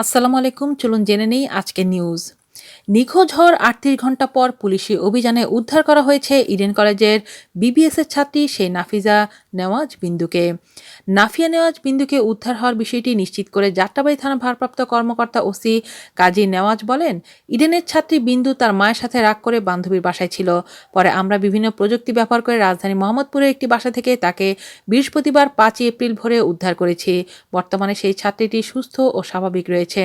আসসালামু আলাইকুম। চলুন জেনে নেই আজকের নিউজ। নিখোঁজ হওয়ার ৩৮ ঘন্টা পর পুলিশি অভিযানে উদ্ধার করা হয়েছে ইডেন কলেজের বিবিএসের ছাত্রী সেই নাফিজা নেওয়াজ বিন্দুকে। নাফিয়া নেওয়াজ বিন্দুকে উদ্ধার হওয়ার বিষয়টি নিশ্চিত করে যাত্রাবাড়ী থানা ভারপ্রাপ্ত কর্মকর্তা ওসি কাজী নেওয়াজ বলেন, ইডেনের ছাত্রী বিন্দু তার মায়ের সাথে রাগ করে বান্ধবীর বাসায় ছিল। পরে আমরা বিভিন্ন প্রযুক্তি ব্যবহার করে রাজধানী মোহাম্মদপুরের একটি বাসা থেকে তাকে বৃহস্পতিবার ৫ এপ্রিল ভোরে উদ্ধার করেছি। বর্তমানে সেই ছাত্রীটি সুস্থ ও স্বাভাবিক রয়েছে।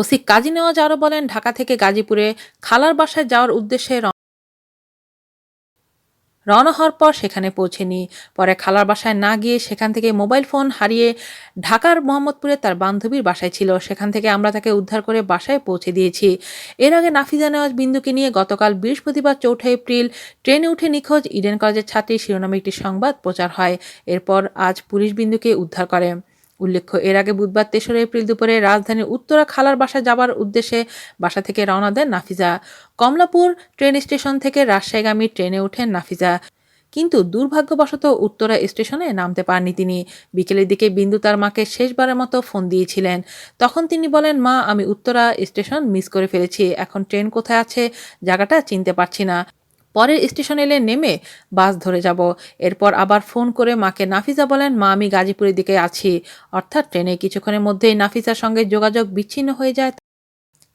ওসি কাজী নেওয়াজ আরও বলেন, ঢাকা থেকে গাজীপুরে খালার বাসায় যাওয়ার উদ্দেশ্যে রওনা হওয়ার পর সেখানে পৌঁছেনি। পরে খালার বাসায় না গিয়ে সেখান থেকে মোবাইল ফোন হারিয়ে ঢাকার মোহাম্মদপুরে তার বান্ধবীর বাসায় ছিল। সেখান থেকে আমরা তাকে উদ্ধার করে বাসায় পৌঁছে দিয়েছি। এর আগে নাফিজা নেওয়াজ বিন্দুকে নিয়ে গতকাল বৃহস্পতিবার ৪ এপ্রিল ট্রেনে উঠে নিখোঁজ ইডেন কলেজের ছাত্রী শিরোনামে একটি সংবাদ প্রচার হয়। এরপর আজ পুলিশ বিন্দুকে উদ্ধার করে। উল্লেখ্য, এর আগে বুধবার ৩রা এপ্রিল দুপুরে রাজধানীর উত্তরা খালার বাসায় যাবার উদ্দেশ্যে বাসা থেকে রওনা দেন নাফিজা। কমলাপুর ট্রেন স্টেশন থেকে রাজশাহীগামী ট্রেনে ওঠেন নাফিজা। কিন্তু দুর্ভাগ্যবশত উত্তরা স্টেশনে নামতে পারেননি তিনি। বিকেলের দিকে বিন্দু তার মাকে শেষবারের মতো ফোন দিয়েছিলেন। তখন তিনি বলেন, মা, আমি উত্তরা স্টেশন মিস করে ফেলেছি। এখন ট্রেন কোথায় আছে জায়গাটা চিনতে পারছি না। পরের স্টেশন এলে নেমে বাস ধরে যাব। এরপর আবার ফোন করে মাকে নাফিজা বলেন, মা, আমি গাজীপুরের দিকে আছি। অর্থাৎ ট্রেনে কিছুক্ষণের মধ্যেই নাফিজার সঙ্গে যোগাযোগ বিচ্ছিন্ন হয়ে যায়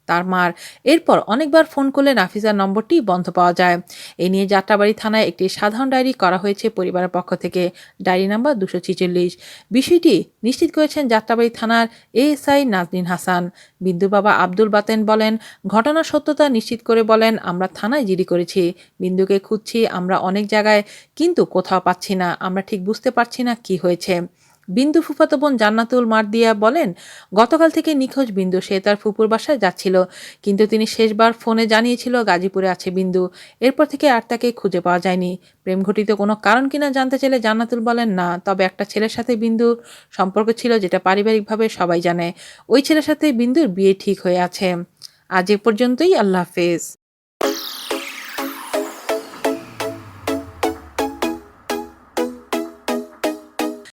তার মার। এরপর অনেকবার ফোন করলে নাফিজার নম্বরটি বন্ধ পাওয়া যায়। এ নিয়ে যাত্রাবাড়ী থানায় একটি সাধারণ ডায়েরি করা হয়েছে পরিবারের পক্ষ থেকে, ডায়েরি নাম্বার ২৪৬। বিষয়টি নিশ্চিত করেছেন যাত্রাবাড়ী থানার এএসআই নাজনীন হাসান। বিন্দুর বাবা আব্দুল বাতেন বলেন, ঘটনার সত্যতা নিশ্চিত করে বলেন, আমরা থানায় জিডি করেছি। বিন্দুকে খুঁজছি আমরা অনেক জায়গায়, কিন্তু কোথাও পাচ্ছি না। আমরা ঠিক বুঝতে পারছি না কি হয়েছে। বিন্দু ফুফাতো বোন জান্নাতুল মারদিয়া বলেন, গতকাল থেকে নিখোঁজ বিন্দু। সে তার ফুপুর বাসায় যাচ্ছিল, কিন্তু তিনি শেষবার ফোনে জানিয়েছিল গাজীপুরে আছে বিন্দু। এরপর থেকে আর তাকে খুঁজে পাওয়া যায়নি। প্রেমঘটিত কোনো কারণ কিনা জানতে চাইলে জান্নাতুল বলেন, না, তবে একটা ছেলের সাথে বিন্দুর সম্পর্ক ছিল যেটা পারিবারিকভাবে সবাই জানে। ওই ছেলের সাথে বিন্দুর বিয়ে ঠিক হয়ে আছে। আজ এ পর্যন্তই। আল্লাহ হাফেজ।